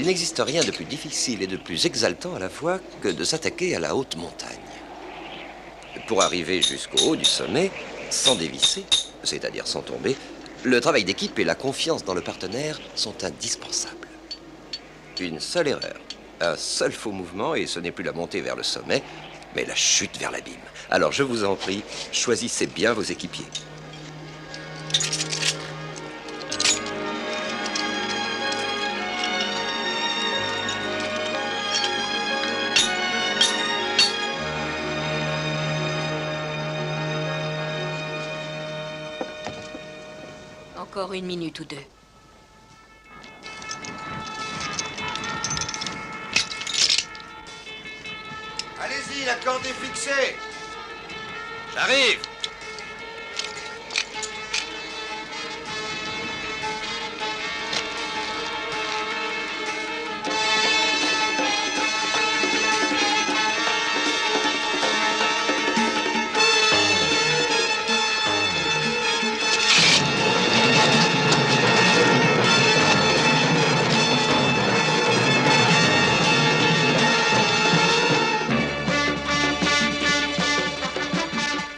Il n'existe rien de plus difficile et de plus exaltant à la fois que de s'attaquer à la haute montagne. Pour arriver jusqu'au haut du sommet, sans dévisser, c'est-à-dire sans tomber, le travail d'équipe et la confiance dans le partenaire sont indispensables. Une seule erreur, un seul faux mouvement et ce n'est plus la montée vers le sommet, mais la chute vers l'abîme. Alors je vous en prie, choisissez bien vos équipiers. Encore une minute ou deux. Allez-y, la corde est fixée. J'arrive!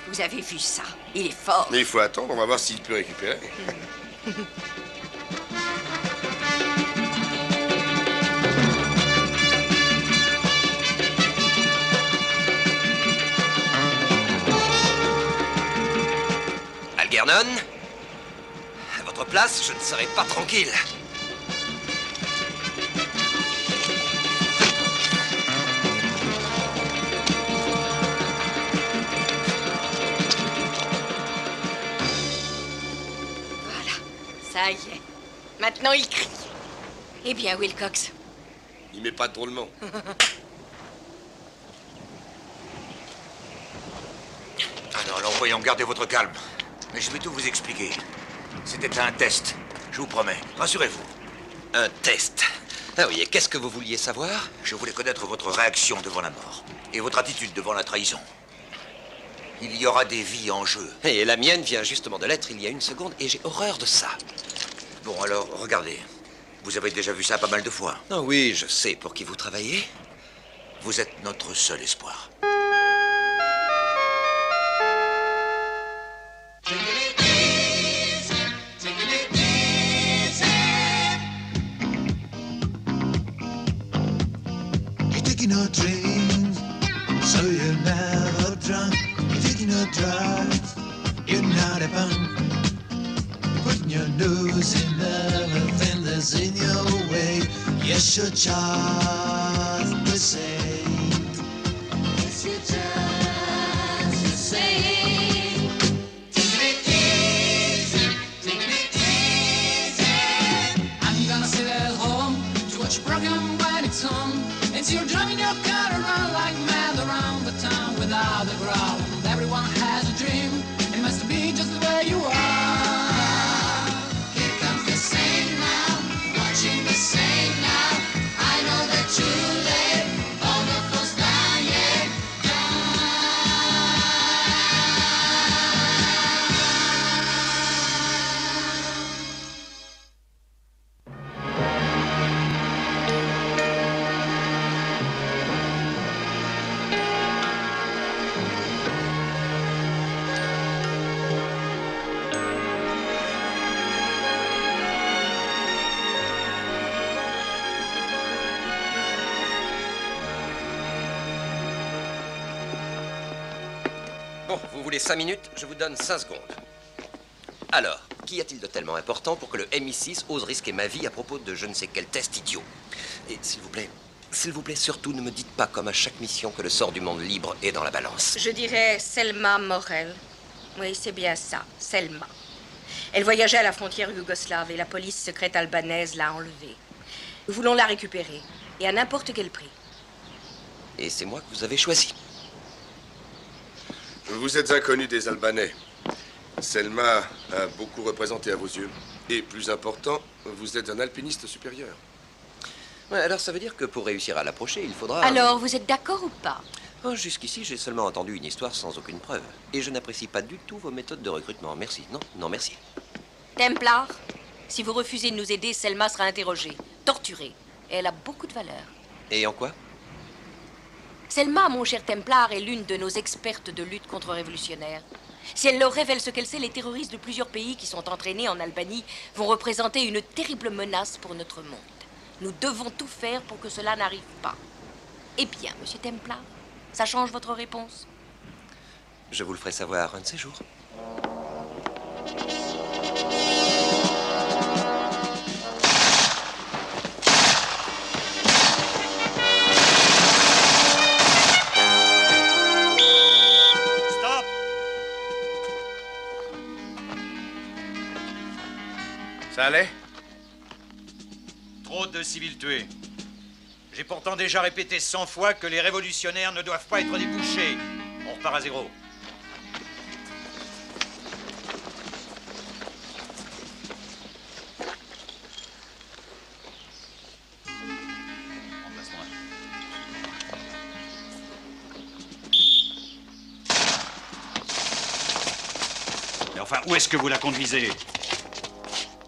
Vous avez vu ça? Il est fort. Mais il faut attendre, on va voir s'il peut récupérer. Algernon, à votre place, je ne serai pas tranquille. Ça y est. Maintenant, il crie. Eh bien, Wilcox. Il met pas drôlement. Ah non, alors voyons, gardez votre calme. Mais je vais tout vous expliquer. C'était un test, je vous promets. Rassurez-vous. Un test. Ah oui, et qu'est-ce que vous vouliez savoir? Je voulais connaître votre réaction devant la mort. Et votre attitude devant la trahison. Il y aura des vies en jeu. Et la mienne vient justement de l'être il y a une seconde, et j'ai horreur de ça. Bon, alors, regardez. Vous avez déjà vu ça pas mal de fois. Ah oui, je sais pour qui vous travaillez. Vous êtes notre seul espoir. You're taking no dreams, so you're never drunk. You're taking no drugs, you're not a punk. Putting your nose in everything that's in your way. Yes, you're just the same. Yes, you're just the same. Taking it easy, taking it easy. I'm gonna sit at home to watch your program when it's on. And so you're driving your car around like mad around the town without a ground. Everyone has a dream, and it must be just the way you are. Bon, vous voulez 5 minutes? Je vous donne 5 secondes. Alors, qu'y a-t-il de tellement important pour que le MI6 ose risquer ma vie à propos de je ne sais quel test idiot? Et s'il vous plaît, surtout ne me dites pas comme à chaque mission que le sort du monde libre est dans la balance. Je dirais Selma Morel. Oui, c'est bien ça, Selma. Elle voyageait à la frontière yougoslave et la police secrète albanaise l'a enlevée. Nous voulons la récupérer, et à n'importe quel prix. Et c'est moi que vous avez choisi. Vous êtes inconnu des Albanais. Selma a beaucoup représenté à vos yeux. Et plus important, vous êtes un alpiniste supérieur. Ouais, alors ça veut dire que pour réussir à l'approcher, il faudra... Alors, vous êtes d'accord ou pas? Oh, jusqu'ici, j'ai seulement entendu une histoire sans aucune preuve. Et je n'apprécie pas du tout vos méthodes de recrutement. Merci. Non, non, merci. Templar, si vous refusez de nous aider, Selma sera interrogée, torturée. Et elle a beaucoup de valeur. Et en quoi? Selma, mon cher Templar, est l'une de nos expertes de lutte contre-révolutionnaire. Si elle leur révèle ce qu'elle sait, les terroristes de plusieurs pays qui sont entraînés en Albanie vont représenter une terrible menace pour notre monde. Nous devons tout faire pour que cela n'arrive pas. Eh bien, monsieur Templar, ça change votre réponse? Je vous le ferai savoir un de ces jours. Stop! Ça allait? Trop de civils tués. J'ai pourtant déjà répété 100 fois que les révolutionnaires ne doivent pas être des bouchers. On repart à zéro. Remplace-moi. Mais enfin, où est-ce que vous la conduisez?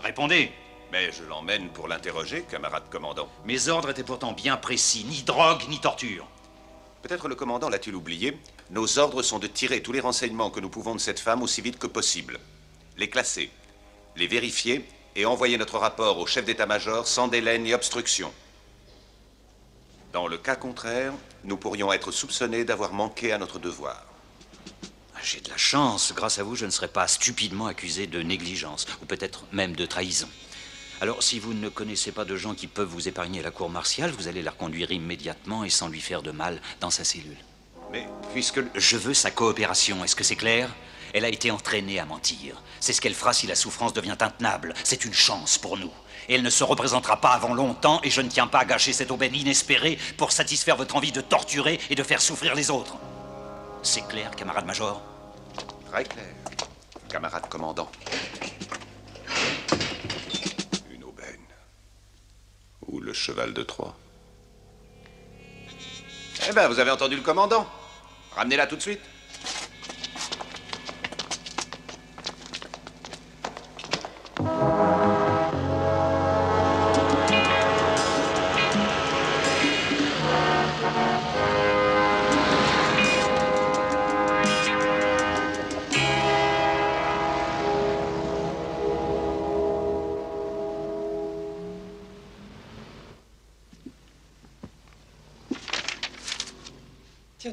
Répondez. Mais je l'emmène pour l'interroger, camarade commandant. Mes ordres étaient pourtant bien précis. Ni drogue, ni torture. Peut-être le commandant l'a-t-il oublié. Nos ordres sont de tirer tous les renseignements que nous pouvons de cette femme aussi vite que possible. Les classer, les vérifier et envoyer notre rapport au chef d'état-major sans délai ni obstruction. Dans le cas contraire, nous pourrions être soupçonnés d'avoir manqué à notre devoir. J'ai de la chance. Grâce à vous, je ne serai pas stupidement accusé de négligence, ou peut-être même de trahison. Alors, si vous ne connaissez pas de gens qui peuvent vous épargner la cour martiale, vous allez la reconduire immédiatement et sans lui faire de mal dans sa cellule. Mais puisque... Je veux sa coopération, est-ce que c'est clair? Elle a été entraînée à mentir. C'est ce qu'elle fera si la souffrance devient intenable. C'est une chance pour nous. Et elle ne se représentera pas avant longtemps, et je ne tiens pas à gâcher cette aubaine inespérée pour satisfaire votre envie de torturer et de faire souffrir les autres. C'est clair, camarade-major? Très clair, camarade commandant. Une aubaine. Ou le cheval de Troie. Eh ben, vous avez entendu le commandant. Ramenez-la tout de suite.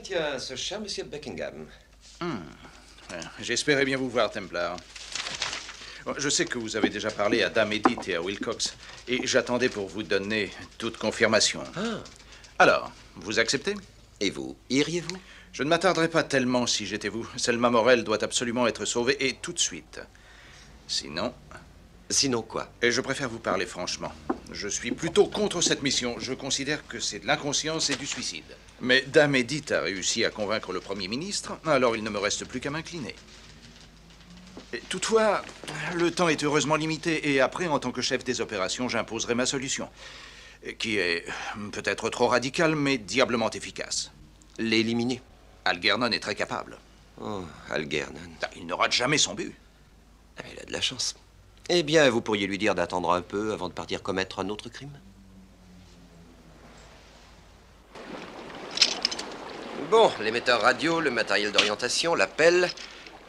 Tiens, ce cher monsieur Buckingham. J'espérais bien vous voir, Templar. Bon, je sais que vous avez déjà parlé à Dame Edith et à Wilcox, et j'attendais pour vous donner toute confirmation. Ah. Alors, vous acceptez? Et vous, iriez-vous? Je ne m'attarderai pas tellement si j'étais vous. Selma Morel doit absolument être sauvée, et tout de suite. Sinon... Sinon quoi? Et je préfère vous parler franchement. Je suis plutôt contre cette mission. Je considère que c'est de l'inconscience et du suicide. Mais Dame Edith a réussi à convaincre le Premier ministre, alors il ne me reste plus qu'à m'incliner. Et toutefois, le temps est heureusement limité, et après, en tant que chef des opérations, j'imposerai ma solution, qui est peut-être trop radicale, mais diablement efficace. L'éliminer? Algernon est très capable. Oh, Algernon. Il ne rate jamais son but. Ah, mais il a de la chance. Eh bien, vous pourriez lui dire d'attendre un peu avant de partir commettre un autre crime. Bon, l'émetteur radio, le matériel d'orientation, la pelle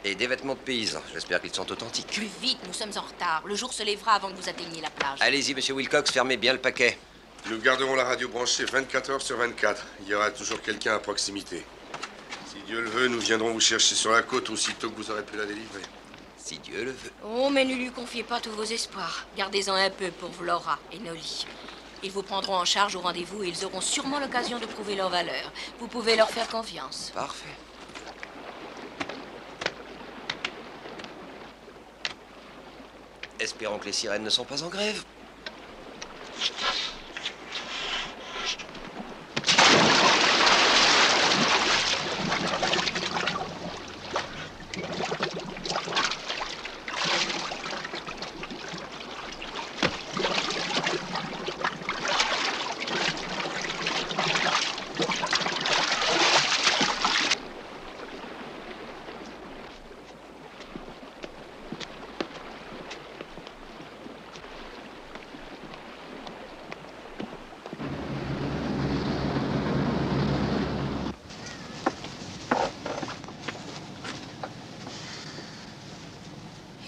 et des vêtements de paysans. J'espère qu'ils sont authentiques. Plus vite, nous sommes en retard. Le jour se lèvera avant que vous atteigniez la plage. Allez-y, monsieur Wilcox, fermez bien le paquet. Nous garderons la radio branchée 24 heures sur 24. Il y aura toujours quelqu'un à proximité. Si Dieu le veut, nous viendrons vous chercher sur la côte aussitôt que vous aurez pu la délivrer. Si Dieu le veut. Oh, mais ne lui confiez pas tous vos espoirs. Gardez-en un peu pour Laura et Nolly. Ils vous prendront en charge au rendez-vous et ils auront sûrement l'occasion de prouver leur valeur. Vous pouvez leur faire confiance. Parfait. Espérons que les sirènes ne sont pas en grève.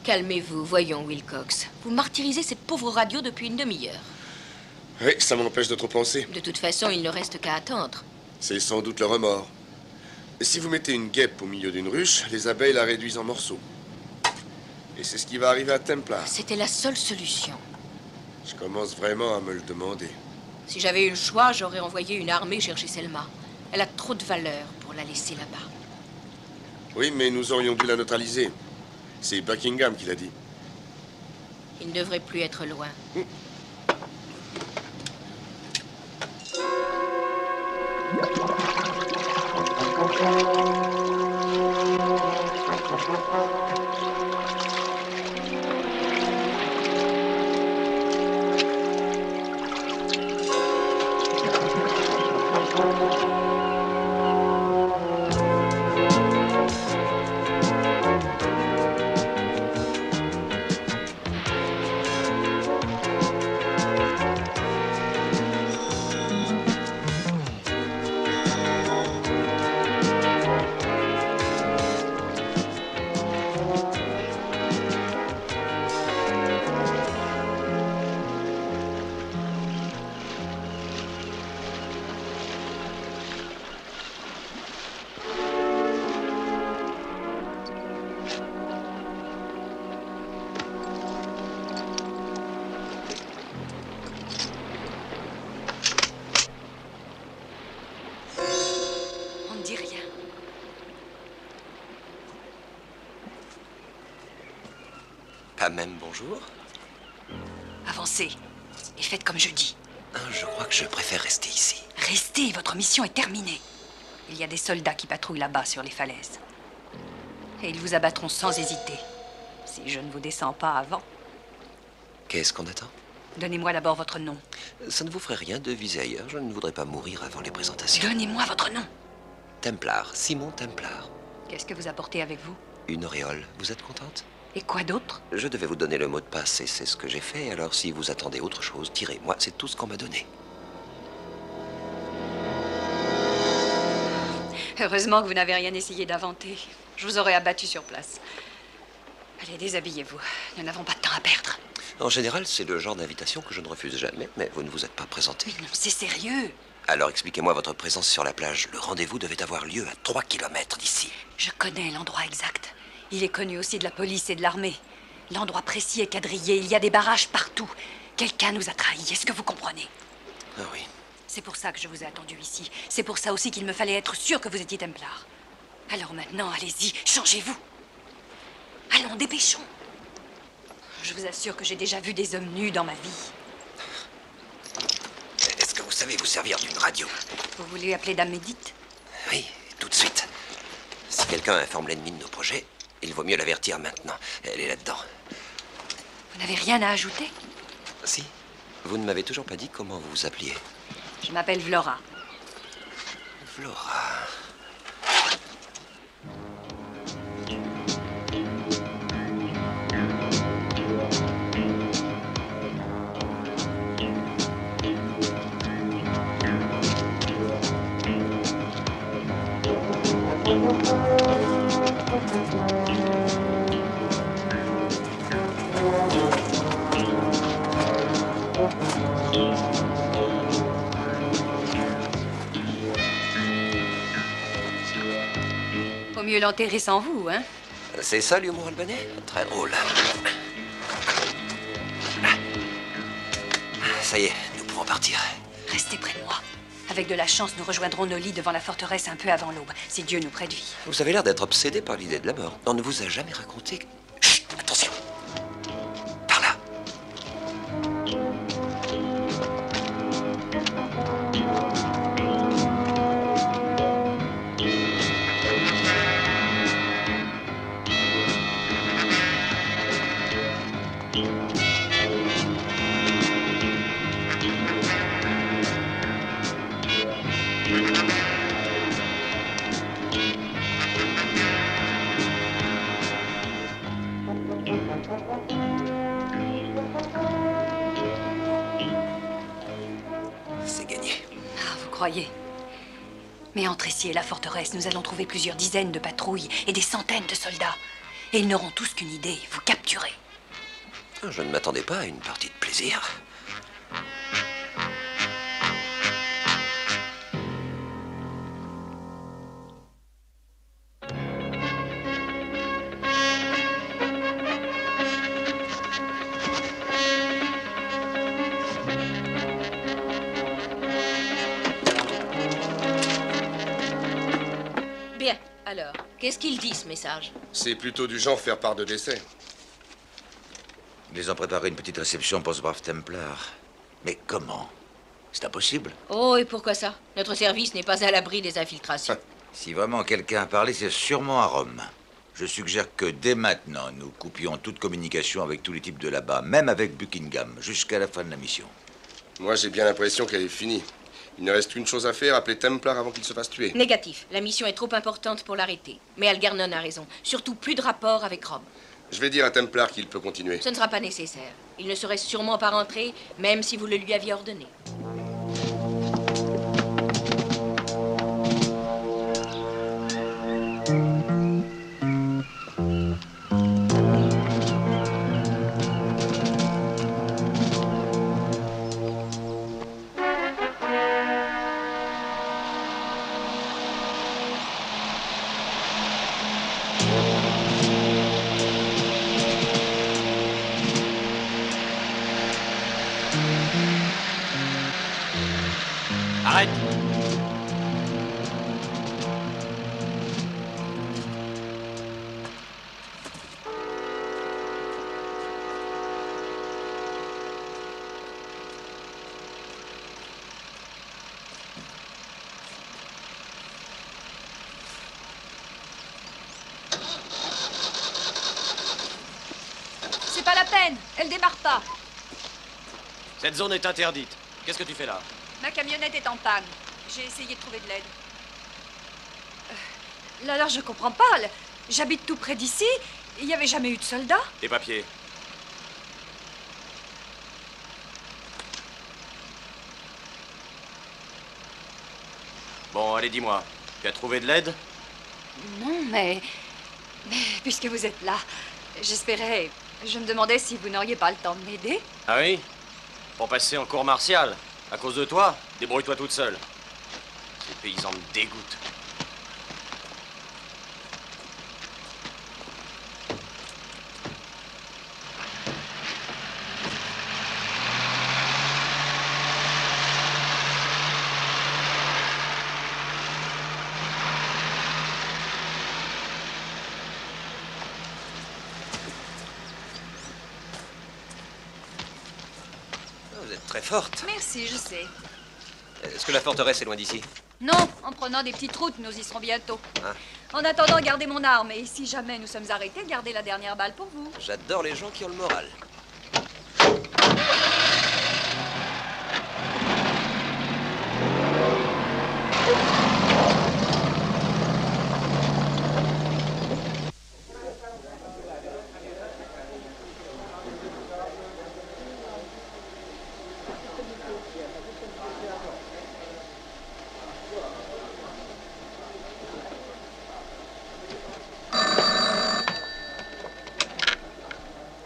Calmez-vous, voyons, Wilcox. Vous martyrisez cette pauvre radio depuis une demi-heure. Oui, ça m'empêche de trop penser. De toute façon, il ne reste qu'à attendre. C'est sans doute le remords. Si vous mettez une guêpe au milieu d'une ruche, les abeilles la réduisent en morceaux. Et c'est ce qui va arriver à Templar. C'était la seule solution. Je commence vraiment à me le demander. Si j'avais eu le choix, j'aurais envoyé une armée chercher Selma. Elle a trop de valeur pour la laisser là-bas. Oui, mais nous aurions dû la neutraliser. C'est Buckingham qui l'a dit. Il ne devrait plus être loin. Pas même bonjour? Avancez et faites comme je dis. Je crois que je préfère rester ici. Restez, votre mission est terminée. Il y a des soldats qui patrouillent là-bas sur les falaises. Et ils vous abattront sans hésiter, si je ne vous descends pas avant. Qu'est-ce qu'on attend? Donnez-moi d'abord votre nom. Ça ne vous ferait rien de viser ailleurs. Je ne voudrais pas mourir avant les présentations. Donnez-moi votre nom. Templar, Simon Templar. Qu'est-ce que vous apportez avec vous? Une auréole. Vous êtes contente? Et quoi d'autre? Je devais vous donner le mot de passe et c'est ce que j'ai fait. Alors si vous attendez autre chose, tirez. Moi, c'est tout ce qu'on m'a donné. Heureusement que vous n'avez rien essayé d'inventer. Je vous aurais abattu sur place. Allez, déshabillez-vous. Nous n'avons pas de temps à perdre. En général, c'est le genre d'invitation que je ne refuse jamais, mais vous ne vous êtes pas présenté. Mais non, c'est sérieux. Alors expliquez-moi votre présence sur la plage. Le rendez-vous devait avoir lieu à 3 kilomètres d'ici. Je connais l'endroit exact. Il est connu aussi de la police et de l'armée. L'endroit précis est quadrillé. Il y a des barrages partout. Quelqu'un nous a trahis. Est-ce que vous comprenez? Ah oui. C'est pour ça que je vous ai attendu ici. C'est pour ça aussi qu'il me fallait être sûr que vous étiez Templar. Alors maintenant, allez-y, changez-vous. Allons, dépêchons. Je vous assure que j'ai déjà vu des hommes nus dans ma vie. Est-ce que vous savez vous servir d'une radio? Vous voulez appeler Dame Edith? Oui, tout de suite. Si quelqu'un informe l'ennemi de nos projets, il vaut mieux l'avertir maintenant. Elle est là-dedans. Vous n'avez rien à ajouter? Si. Vous ne m'avez toujours pas dit comment vous vous appeliez. Je m'appelle Vlora. Vlora. Faut mieux l'enterrer sans vous, hein? C'est ça l'humour albanais? Très drôle. Ça y est, nous pouvons partir. Restez près de moi. Avec de la chance, nous rejoindrons nos lits devant la forteresse un peu avant l'aube, si Dieu nous prête vie. Vous avez l'air d'être obsédé par l'idée de la mort. On ne vous a jamais raconté... Chut, attention. Par là. C'est gagné. Ah, vous croyez? Mais entre ici et la forteresse, nous allons trouver plusieurs dizaines de patrouilles et des centaines de soldats. Et ils n'auront tous qu'une idée, vous capturer. capturé. Je ne m'attendais pas à une partie de plaisir. Bien, alors, qu'est-ce qu'il dit, ce message? C'est plutôt du genre faire part de décès. Ils ont préparé une petite réception pour ce brave Templar. Mais comment? C'est impossible. Oh, et pourquoi ça? Notre service n'est pas à l'abri des infiltrations. Si vraiment quelqu'un a parlé, c'est sûrement à Rome. Je suggère que dès maintenant, nous coupions toute communication avec tous les types de là-bas, même avec Buckingham, jusqu'à la fin de la mission. Moi, j'ai bien l'impression qu'elle est finie. Il ne reste qu'une chose à faire, appeler Templar avant qu'il se fasse tuer. Négatif. La mission est trop importante pour l'arrêter. Mais Algernon a raison. Surtout plus de rapport avec Rome. Je vais dire à Templar qu'il peut continuer. Ce ne sera pas nécessaire. Il ne serait sûrement pas rentré, même si vous le lui aviez ordonné. Arrête! C'est pas la peine, elle démarre pas. Cette zone est interdite. Qu'est-ce que tu fais là? Ma camionnette est en panne. J'ai essayé de trouver de l'aide. Là, je comprends pas. J'habite tout près d'ici. Il n'y avait jamais eu de soldats. Tes papiers. Bon, allez, dis-moi. Tu as trouvé de l'aide? Non, mais puisque vous êtes là, j'espérais... Je me demandais si vous n'auriez pas le temps de m'aider. Ah oui? Pour passer en cour martiale. À cause de toi? Débrouille-toi toute seule. Ces paysans me dégoûtent. Vous êtes très forte. Merci, je sais. Est-ce que la forteresse est loin d'ici? Non, en prenant des petites routes, nous y serons bientôt. Ah. En attendant, gardez mon arme. Et si jamais nous sommes arrêtés, gardez la dernière balle pour vous. J'adore les gens qui ont le moral.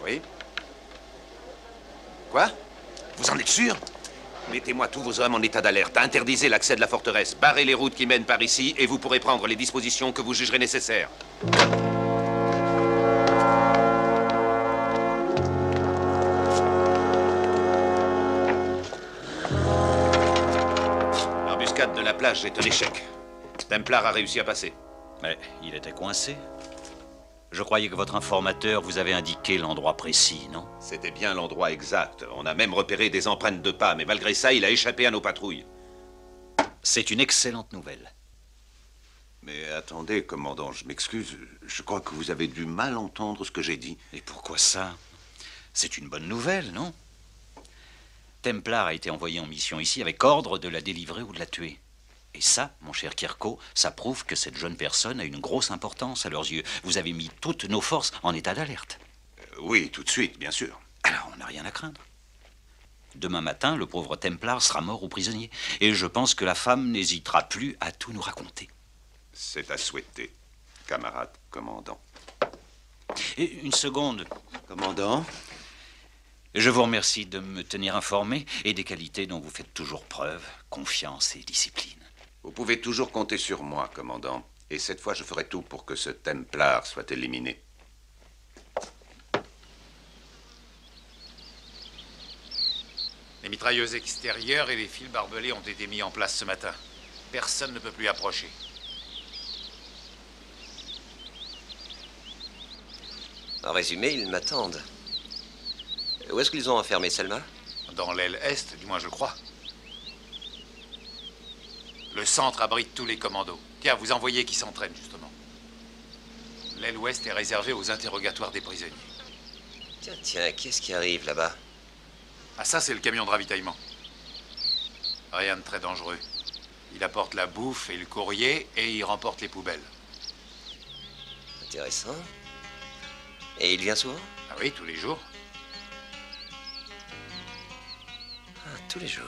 Oui? Quoi? Vous en êtes sûr? Mettez-moi tous vos hommes en état d'alerte. Interdisez l'accès de la forteresse. Barrez les routes qui mènent par ici et vous pourrez prendre les dispositions que vous jugerez nécessaires. L'embuscade de la plage est un échec. Templar a réussi à passer. Mais il était coincé. Je croyais que votre informateur vous avait indiqué l'endroit précis, non? C'était bien l'endroit exact. On a même repéré des empreintes de pas, mais malgré ça, il a échappé à nos patrouilles. C'est une excellente nouvelle. Mais attendez, commandant, je m'excuse. Je crois que vous avez dû mal entendre ce que j'ai dit. Et pourquoi ça? C'est une bonne nouvelle, non? Templar a été envoyé en mission ici avec ordre de la délivrer ou de la tuer. Et ça, mon cher Kirko, ça prouve que cette jeune personne a une grosse importance à leurs yeux. Vous avez mis toutes nos forces en état d'alerte. Oui, tout de suite, bien sûr. Alors, on n'a rien à craindre. Demain matin, le pauvre Templar sera mort ou prisonnier. Et je pense que la femme n'hésitera plus à tout nous raconter. C'est à souhaiter, camarade commandant. Une seconde. Commandant? Je vous remercie de me tenir informé et des qualités dont vous faites toujours preuve, confiance et discipline. Vous pouvez toujours compter sur moi, commandant. Et cette fois, je ferai tout pour que ce Templar soit éliminé. Les mitrailleuses extérieures et les fils barbelés ont été mis en place ce matin. Personne ne peut plus approcher. En résumé, ils m'attendent. Où est-ce qu'ils ont enfermé Selma? Dans l'aile est, du moins je crois. Le centre abrite tous les commandos. Tiens, vous en voyez qui s'entraînent, justement. L'aile ouest est réservée aux interrogatoires des prisonniers. Tiens, qu'est-ce qui arrive là-bas? Ah, ça, c'est le camion de ravitaillement. Rien de très dangereux. Il apporte la bouffe et le courrier et il remporte les poubelles. Intéressant. Et il vient souvent? Ah oui, tous les jours. Ah, tous les jours.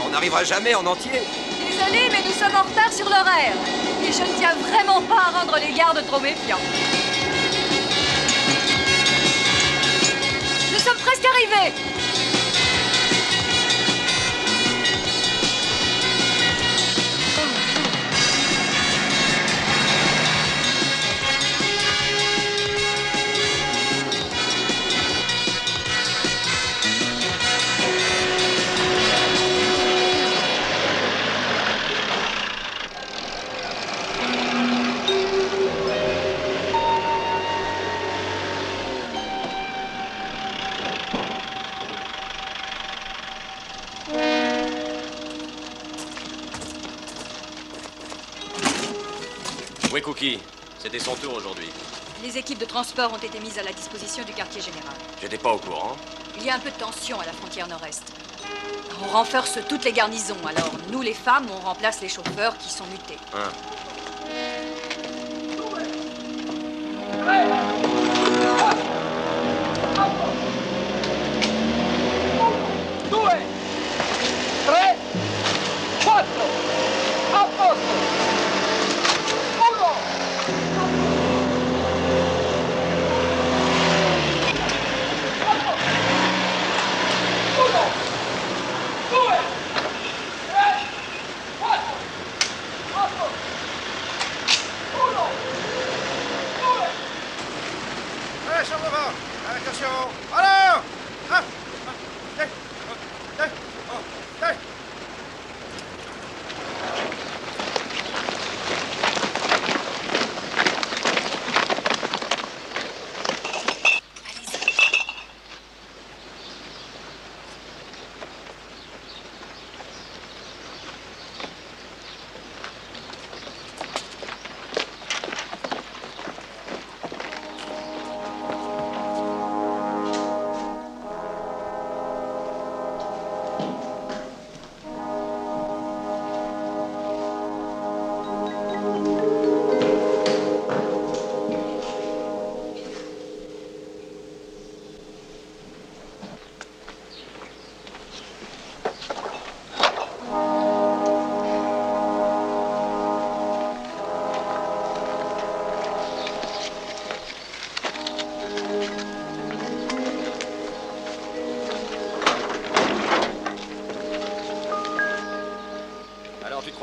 On n'arrivera jamais en entier. Désolé, mais nous sommes en retard sur l'horaire. Et je ne tiens vraiment pas à rendre les gardes trop méfiants. Nous sommes presque arrivés. Oui, Cookie. C'était son tour aujourd'hui. Les équipes de transport ont été mises à la disposition du quartier général. J'étais pas au courant. Il y a un peu de tension à la frontière nord-est. On renforce toutes les garnisons, alors nous les femmes, on remplace les chauffeurs qui sont mutés. Hein.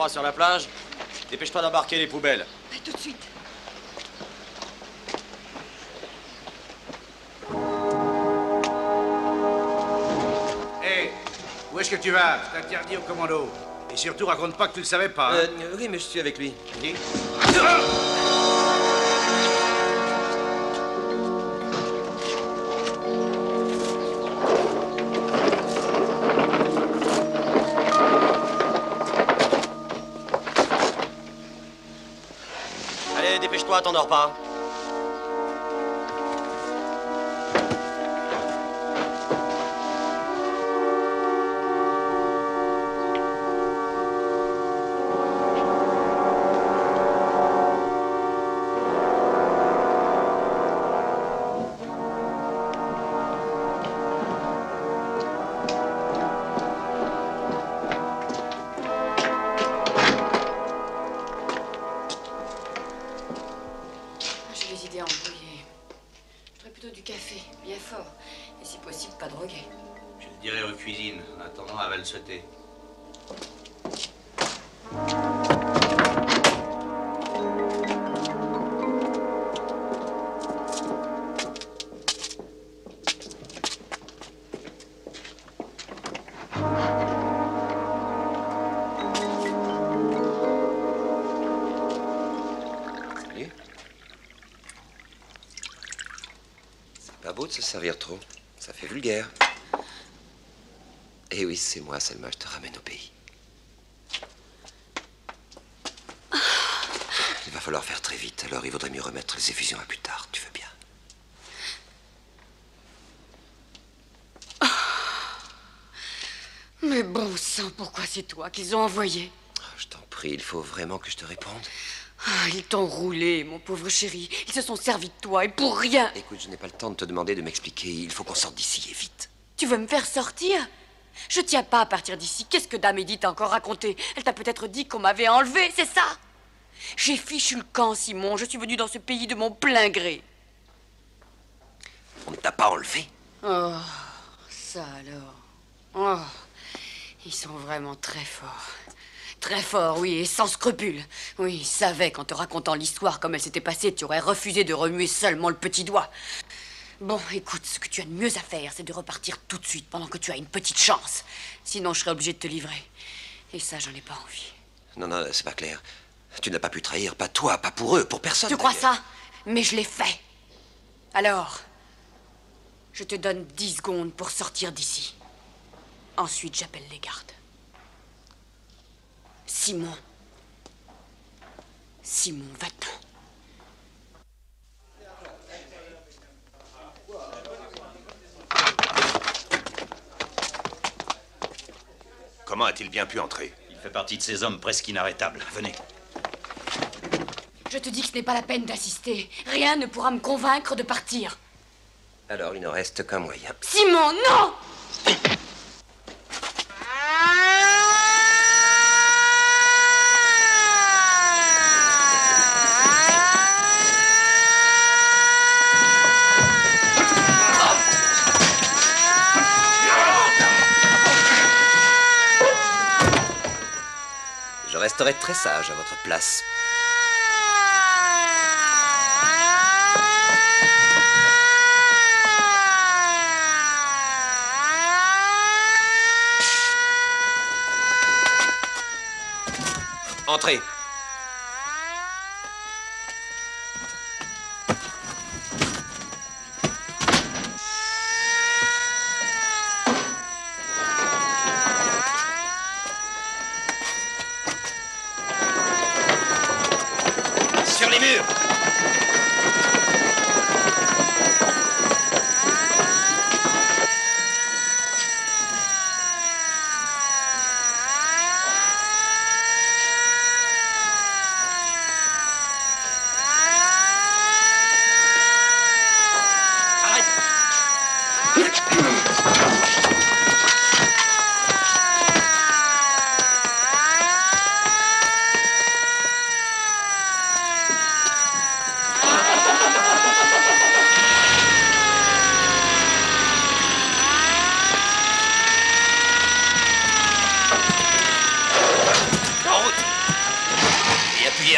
froid sur la plage. Dépêche-toi d'embarquer les poubelles. Ouais, tout de suite. Hé, où est-ce que tu vas? Je t'interdis au commando. Et surtout, raconte pas que tu le savais pas. Hein. Oui, mais je suis avec lui. Dis. Allez, dépêche-toi, t'endors pas. J'ai les idées embrouillées. Je voudrais plutôt du café, bien fort. Et si possible, pas drogué. Je le dirai aux cuisines. En attendant, avale ce thé. Salut. C'est pas beau de se servir trop. Ça fait vulgaire. Eh oui, c'est moi, Selma, je te ramène au pays. Il va falloir faire très vite, alors il vaudrait mieux remettre les effusions à plus tard, tu veux bien? Mais bon sang, pourquoi c'est toi qu'ils ont envoyé? Je t'en prie, il faut vraiment que je te réponde. Ah, ils t'ont roulé, mon pauvre chéri. Ils se sont servis de toi, et pour rien. Écoute, je n'ai pas le temps de te demander de m'expliquer. Il faut qu'on sorte d'ici, et vite. Tu veux me faire sortir? Je tiens pas à partir d'ici. Qu'est-ce que Dame Edith t'a encore raconté? Elle t'a peut-être dit qu'on m'avait enlevé, c'est ça? J'ai fichu le camp, Simon. Je suis venu dans ce pays de mon plein gré. On ne t'a pas enlevé? Oh, ça alors. Oh, ils sont vraiment très forts. Très forts, oui, et sans scrupules. Oui, ils savaient qu'en te racontant l'histoire comme elle s'était passée, tu aurais refusé de remuer seulement le petit doigt. Bon, écoute, ce que tu as de mieux à faire, c'est de repartir tout de suite pendant que tu as une petite chance. Sinon, je serais obligé de te livrer. Et ça, j'en ai pas envie. Non, non, c'est pas clair. Tu n'as pas pu trahir, pas toi, pas pour eux, pour personne. Tu crois d'ailleurs. ça? Mais je l'ai fait. Alors, je te donne 10 secondes pour sortir d'ici. Ensuite, j'appelle les gardes. Simon. Simon, va-t'en. Comment a-t-il bien pu entrer? Il fait partie de ces hommes presque inarrêtables. Venez. Je te dis que ce n'est pas la peine d'assister. Rien ne pourra me convaincre de partir. Alors, il ne reste qu'un moyen. Simon, non! Je resterai très sage à votre place. Entrez. Sur les murs.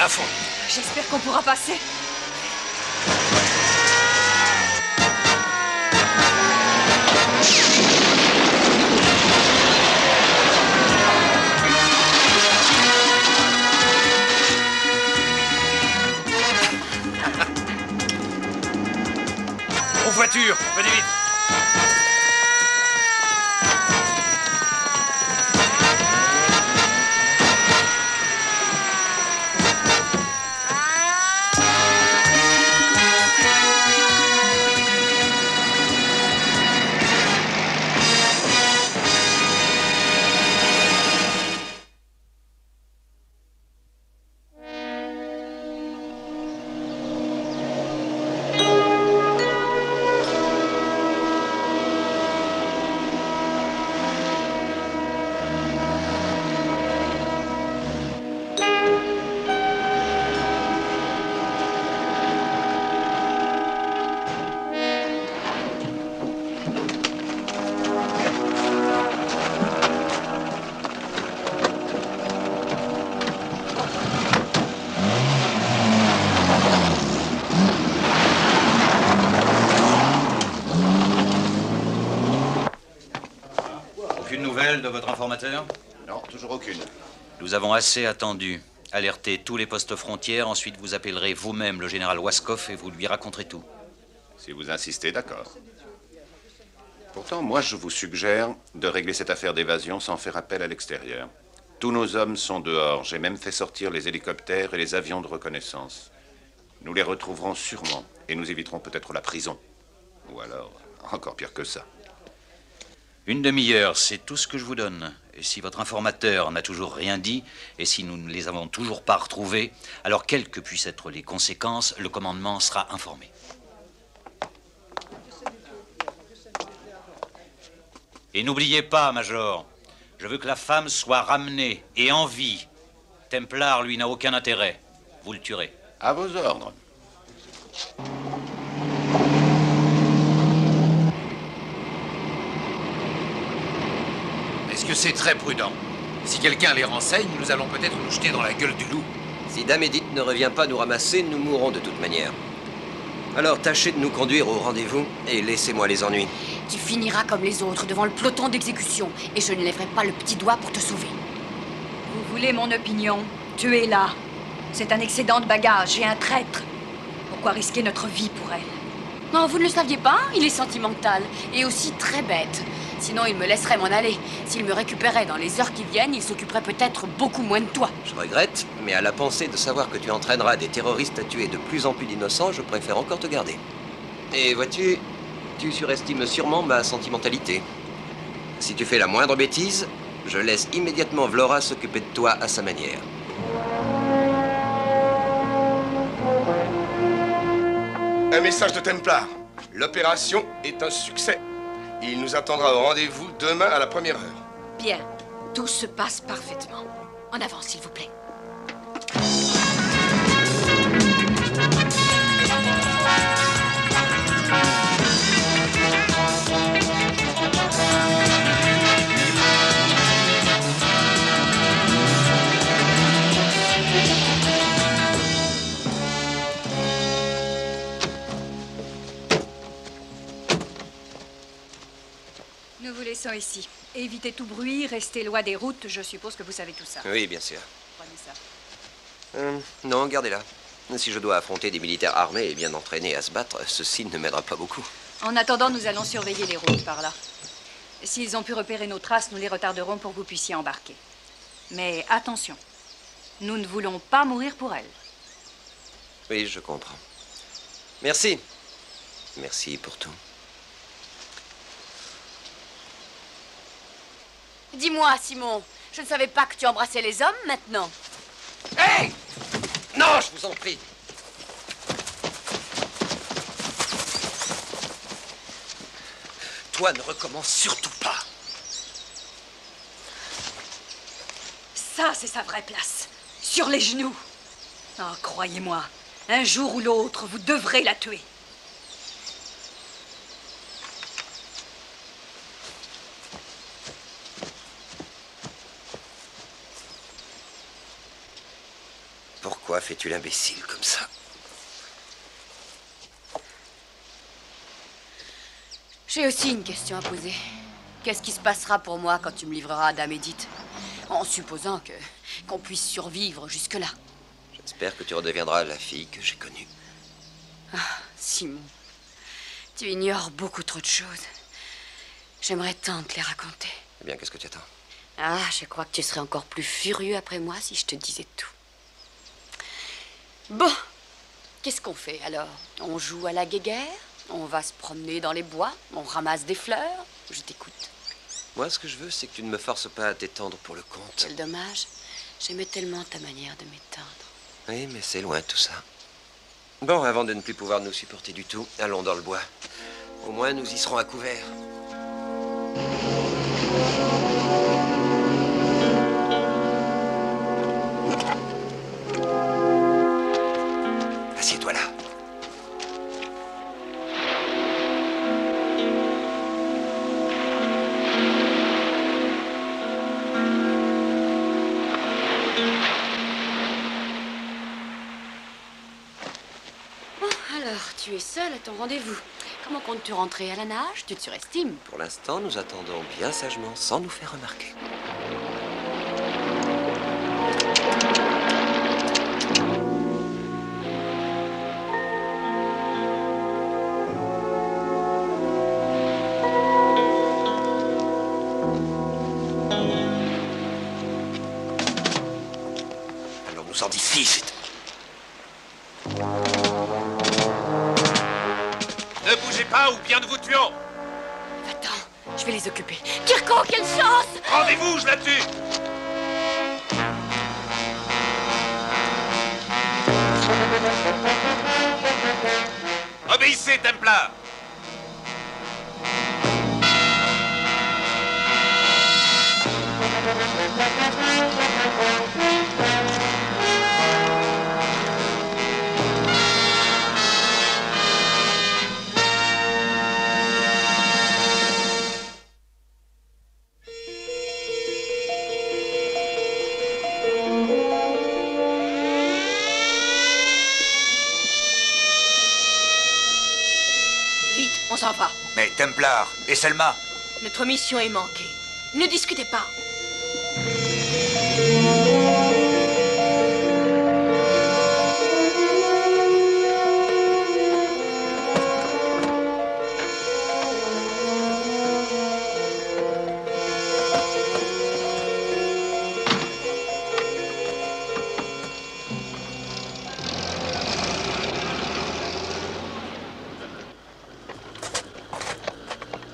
à fond. J'espère qu'on pourra passer. Aux voitures, venez vite. Aucune nouvelle de votre informateur? Non, toujours aucune. Nous avons assez attendu. Alertez tous les postes frontières, ensuite vous appellerez vous-même le général Waskoff et vous lui raconterez tout. Si vous insistez, d'accord. Pourtant, moi, je vous suggère de régler cette affaire d'évasion sans faire appel à l'extérieur. Tous nos hommes sont dehors. J'ai même fait sortir les hélicoptères et les avions de reconnaissance. Nous les retrouverons sûrement et nous éviterons peut-être la prison. Ou alors, encore pire que ça. Une demi-heure, c'est tout ce que je vous donne. Et si votre informateur n'a toujours rien dit, et si nous ne les avons toujours pas retrouvés, alors quelles que puissent être les conséquences, le commandement sera informé. Et n'oubliez pas, Major, je veux que la femme soit ramenée et en vie. Templar, lui, n'a aucun intérêt. Vous le tuerez. À vos ordres. Est-ce que c'est très prudent? Si quelqu'un les renseigne, nous allons peut-être nous jeter dans la gueule du loup. Si Dame Edith ne revient pas nous ramasser, nous mourrons de toute manière. Alors tâchez de nous conduire au rendez-vous et laissez-moi les ennuis. Tu finiras comme les autres devant le peloton d'exécution et je ne lèverai pas le petit doigt pour te sauver. Vous voulez mon opinion? Tuez-la. C'est un excédent de bagages et un traître. Pourquoi risquer notre vie pour elle? Non, vous ne le saviez pas? Il est sentimental et aussi très bête. Sinon, il me laisserait m'en aller. S'il me récupérait dans les heures qui viennent, il s'occuperait peut-être beaucoup moins de toi. Je regrette, mais à la pensée de savoir que tu entraîneras des terroristes à tuer de plus en plus d'innocents, je préfère encore te garder. Et vois-tu, tu surestimes sûrement ma sentimentalité. Si tu fais la moindre bêtise, je laisse immédiatement Vlora s'occuper de toi à sa manière. Un message de Templar. L'opération est un succès. Il nous attendra au rendez-vous demain à la première heure. Bien, tout se passe parfaitement. En avant, s'il vous plaît. Nous vous laissons ici. Évitez tout bruit, restez loin des routes. Je suppose que vous savez tout ça. Oui, bien sûr. Prenez ça. Non, gardez-la. Si je dois affronter des militaires armés et bien entraînés à se battre, ceci ne m'aidera pas beaucoup. En attendant, nous allons surveiller les routes par là. S'ils ont pu repérer nos traces, nous les retarderons pour que vous puissiez embarquer. Mais attention, nous ne voulons pas mourir pour elle. Oui, je comprends. Merci. Merci pour tout. Dis-moi, Simon, je ne savais pas que tu embrassais les hommes maintenant. Hey! Non, je vous en prie. Toi, ne recommence surtout pas. Ça, c'est sa vraie place. Sur les genoux. Oh, croyez-moi, un jour ou l'autre, vous devrez la tuer. Pourquoi Pourquoi fais-tu l'imbécile comme ça? J'ai aussi une question à poser. Qu'est-ce qui se passera pour moi quand tu me livreras à Dame Edith? En supposant qu'on puisse survivre jusque-là. J'espère que tu redeviendras la fille que j'ai connue. Ah, Simon, tu ignores beaucoup trop de choses. J'aimerais tant te les raconter. Eh bien, qu'est-ce que tu attends? Ah, je crois que tu serais encore plus furieux après moi si je te disais tout. Bon, qu'est-ce qu'on fait alors? On joue à la guéguerre? On va se promener dans les bois? On ramasse des fleurs? Je t'écoute. Moi, ce que je veux, c'est que tu ne me forces pas à t'étendre pour le compte. Quel dommage. J'aimais tellement ta manière de m'étendre. Oui, mais c'est loin tout ça. Bon, avant de ne plus pouvoir nous supporter du tout, allons dans le bois. Au moins, nous y serons à couvert. Assieds-toi là. Alors, tu es seul à ton rendez-vous. Comment comptes-tu rentrer à la nage? Tu te surestimes. Pour l'instant, nous attendons bien sagement, sans nous faire remarquer. Allons-nous-en d'ici, c'est... Ne bougez pas ou bien nous vous tuons. Attends, je vais les occuper. Kirko, quelle chance! Rendez-vous, je la tue. Obéissez, Templar. On s'en va. Mais Templar et Selma? Notre mission est manquée. Ne discutez pas.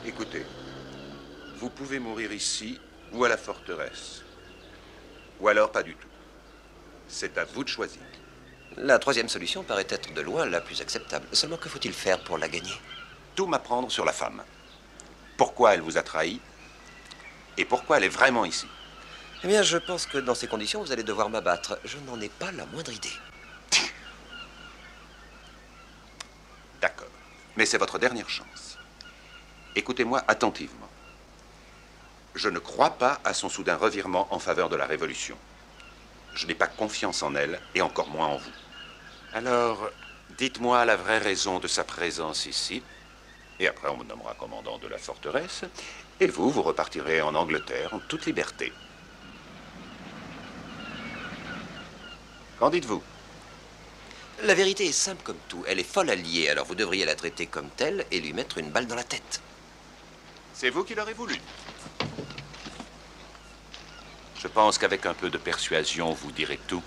Écoutez, vous pouvez mourir ici ou à la forteresse. Ou alors pas du tout. C'est à vous de choisir. La troisième solution paraît être de loin la plus acceptable. Seulement, que faut-il faire pour la gagner? Tout m'apprendre sur la femme. Pourquoi elle vous a trahi et pourquoi elle est vraiment ici. Eh bien, je pense que dans ces conditions, vous allez devoir m'abattre. Je n'en ai pas la moindre idée. D'accord. Mais c'est votre dernière chance. Écoutez-moi attentivement. Je ne crois pas à son soudain revirement en faveur de la Révolution. Je n'ai pas confiance en elle, et encore moins en vous. Alors, dites-moi la vraie raison de sa présence ici, et après on me nommera commandant de la forteresse, et vous repartirez en Angleterre en toute liberté. Qu'en dites-vous? La vérité est simple comme tout. Elle est folle alliée, alors vous devriez la traiter comme telle et lui mettre une balle dans la tête. C'est vous qui l'aurez voulu. Je pense qu'avec un peu de persuasion, vous direz tout.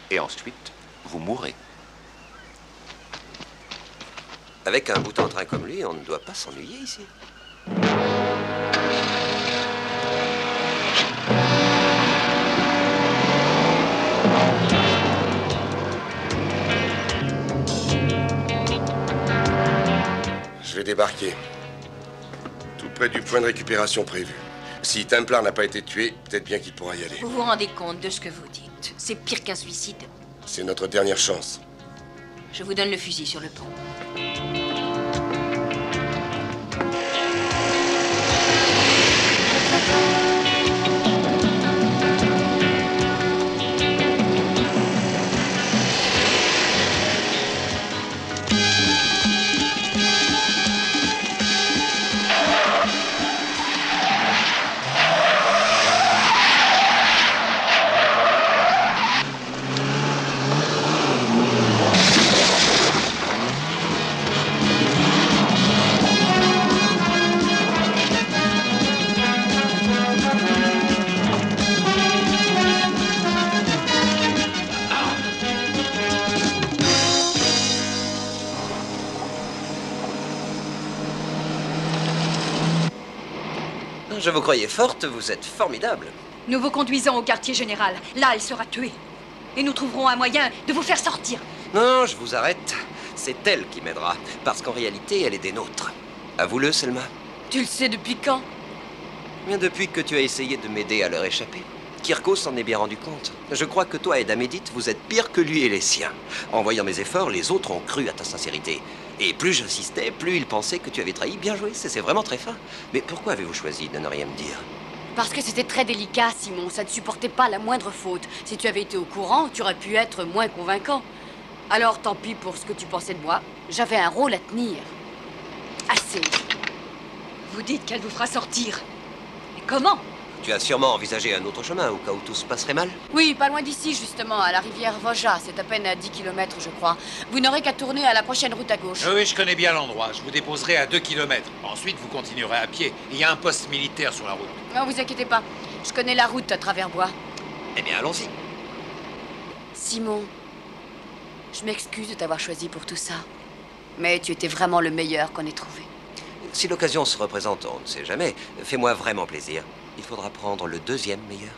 Et ensuite, vous mourrez. Avec un bout en train comme lui, on ne doit pas s'ennuyer ici. Je vais débarquer. Tout près du point de récupération prévu. Si Templar n'a pas été tué, peut-être bien qu'il pourra y aller. Vous vous rendez compte de ce que vous dites? C'est pire qu'un suicide. C'est notre dernière chance. Je vous donne le fusil sur le pont. Je vous croyais forte, vous êtes formidable. Nous vous conduisons au quartier général. Là, elle sera tuée. Et nous trouverons un moyen de vous faire sortir. Non, je vous arrête. C'est elle qui m'aidera, parce qu'en réalité, elle est des nôtres. Avoue-le, Selma. Tu le sais depuis quand? Bien depuis que tu as essayé de m'aider à leur échapper. Kirko s'en est bien rendu compte. Je crois que toi et Dame Edith, vous êtes pire que lui et les siens. En voyant mes efforts, les autres ont cru à ta sincérité. Et plus j'insistais, plus ils pensaient que tu avais trahi. Bien joué, c'est vraiment très fin. Mais pourquoi avez-vous choisi de ne rien me dire? Parce que c'était très délicat, Simon. Ça ne supportait pas la moindre faute. Si tu avais été au courant, tu aurais pu être moins convaincant. Alors, tant pis pour ce que tu pensais de moi. J'avais un rôle à tenir. Assez. Vous dites qu'elle vous fera sortir. Mais comment? Tu as sûrement envisagé un autre chemin au cas où tout se passerait mal? Oui, pas loin d'ici, justement, à la rivière Voja. C'est à peine à 10 km, je crois. Vous n'aurez qu'à tourner à la prochaine route à gauche. Oui, je connais bien l'endroit. Je vous déposerai à 2 km. Ensuite, vous continuerez à pied. Il y a un poste militaire sur la route. Non, vous inquiétez pas. Je connais la route à travers bois. Eh bien, allons-y. Simon, je m'excuse de t'avoir choisi pour tout ça. Mais tu étais vraiment le meilleur qu'on ait trouvé. Si l'occasion se représente, on ne sait jamais. Fais-moi vraiment plaisir. Il faudra prendre le deuxième meilleur.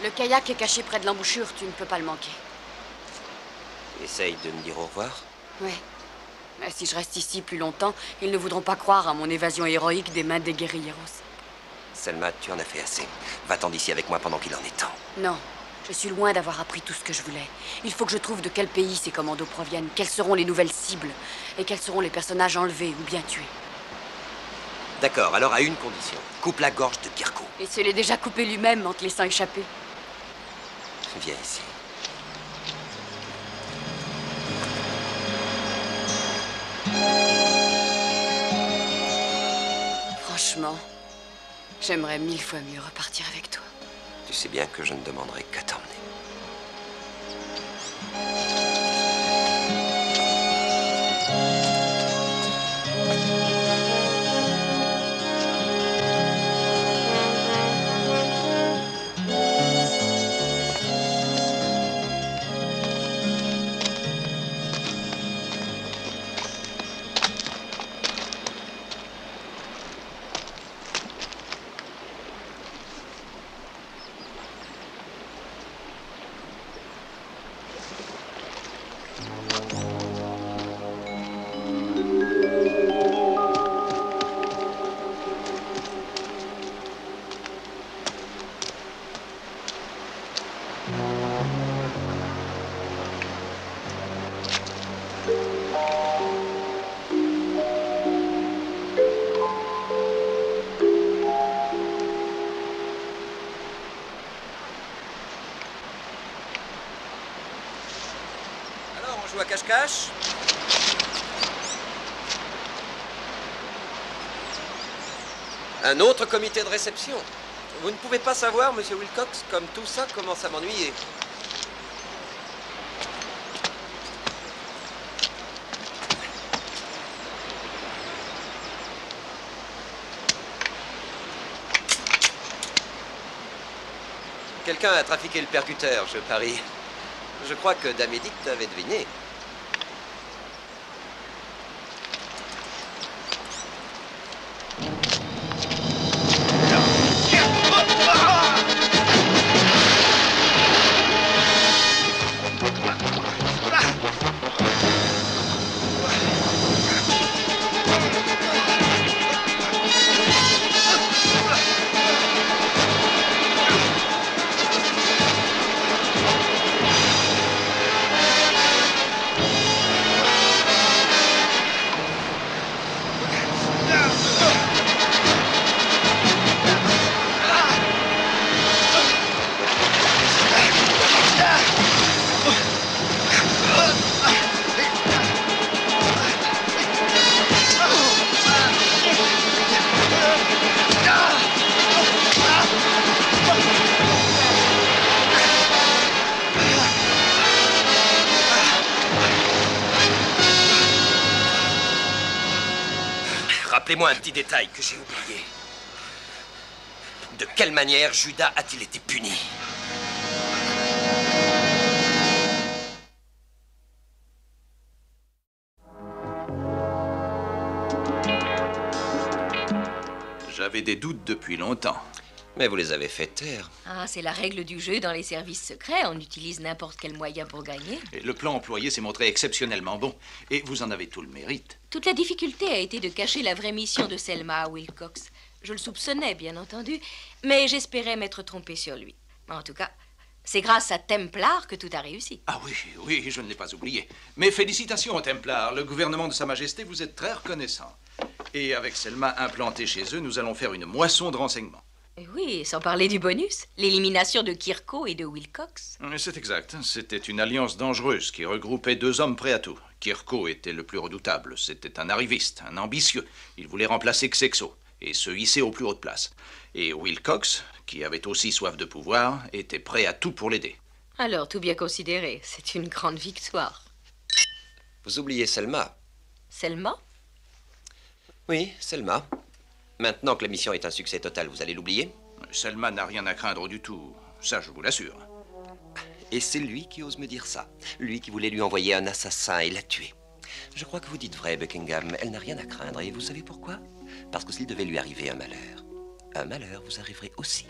Le kayak est caché près de l'embouchure, tu ne peux pas le manquer. Essaye de me dire au revoir. Ouais. Mais si je reste ici plus longtemps, ils ne voudront pas croire à mon évasion héroïque des mains des guerrilleros. Selma, tu en as fait assez. Va-t'en d'ici avec moi pendant qu'il en est temps. Non, je suis loin d'avoir appris tout ce que je voulais. Il faut que je trouve de quel pays ces commandos proviennent, quelles seront les nouvelles cibles, et quels seront les personnages enlevés ou bien tués. D'accord, alors à une condition. Coupe la gorge de Kirko. Et se l'est déjà coupé lui-même en te laissant échapper. Viens ici. Franchement, j'aimerais 1000 fois mieux repartir avec toi. Tu sais bien que je ne demanderai qu'à t'emmener. À cache-cache. Un autre comité de réception. Vous ne pouvez pas savoir, monsieur Wilcox, comme tout ça commence à m'ennuyer. Quelqu'un a trafiqué le percuteur, je parie. Je crois que Dame Edith avait deviné. rappelez-moi un petit détail que j'ai oublié. De quelle manière Judas a-t-il été puni? J'avais des doutes depuis longtemps. Mais vous les avez fait taire. Ah, c'est la règle du jeu dans les services secrets. On utilise n'importe quel moyen pour gagner. Et le plan employé s'est montré exceptionnellement bon. Et vous en avez tout le mérite. Toute la difficulté a été de cacher la vraie mission de Selma à Wilcox. Je le soupçonnais, bien entendu, mais j'espérais m'être trompé sur lui. En tout cas, c'est grâce à Templar que tout a réussi. Ah oui, oui, je ne l'ai pas oublié. Mais félicitations, Templar. Le gouvernement de Sa Majesté vous êtes très reconnaissant. Et avec Selma implantée chez eux, nous allons faire une moisson de renseignements. Et oui, sans parler du bonus, l'élimination de Kirko et de Wilcox. C'est exact. C'était une alliance dangereuse qui regroupait deux hommes prêts à tout. Kirko était le plus redoutable. C'était un arriviste, un ambitieux. Il voulait remplacer Xexo et se hisser aux plus hautes places. Et Wilcox, qui avait aussi soif de pouvoir, était prêt à tout pour l'aider. Alors, tout bien considéré, c'est une grande victoire. Vous oubliez Selma. Selma? Oui, Selma. Maintenant que la mission est un succès total, vous allez l'oublier? Selma n'a rien à craindre du tout. Ça, je vous l'assure. Et c'est lui qui ose me dire ça. Lui qui voulait lui envoyer un assassin et la tuer. Je crois que vous dites vrai, Buckingham. Elle n'a rien à craindre. Et vous savez pourquoi? Parce que s'il devait lui arriver un malheur vous arriverait aussi.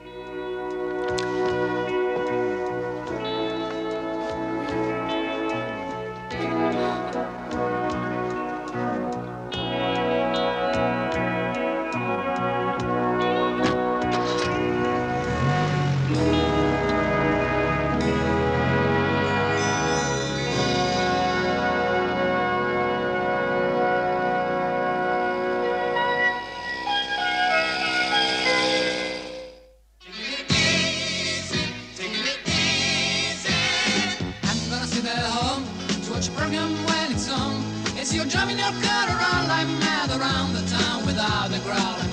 You're driving your car around like mad around the town without a growl.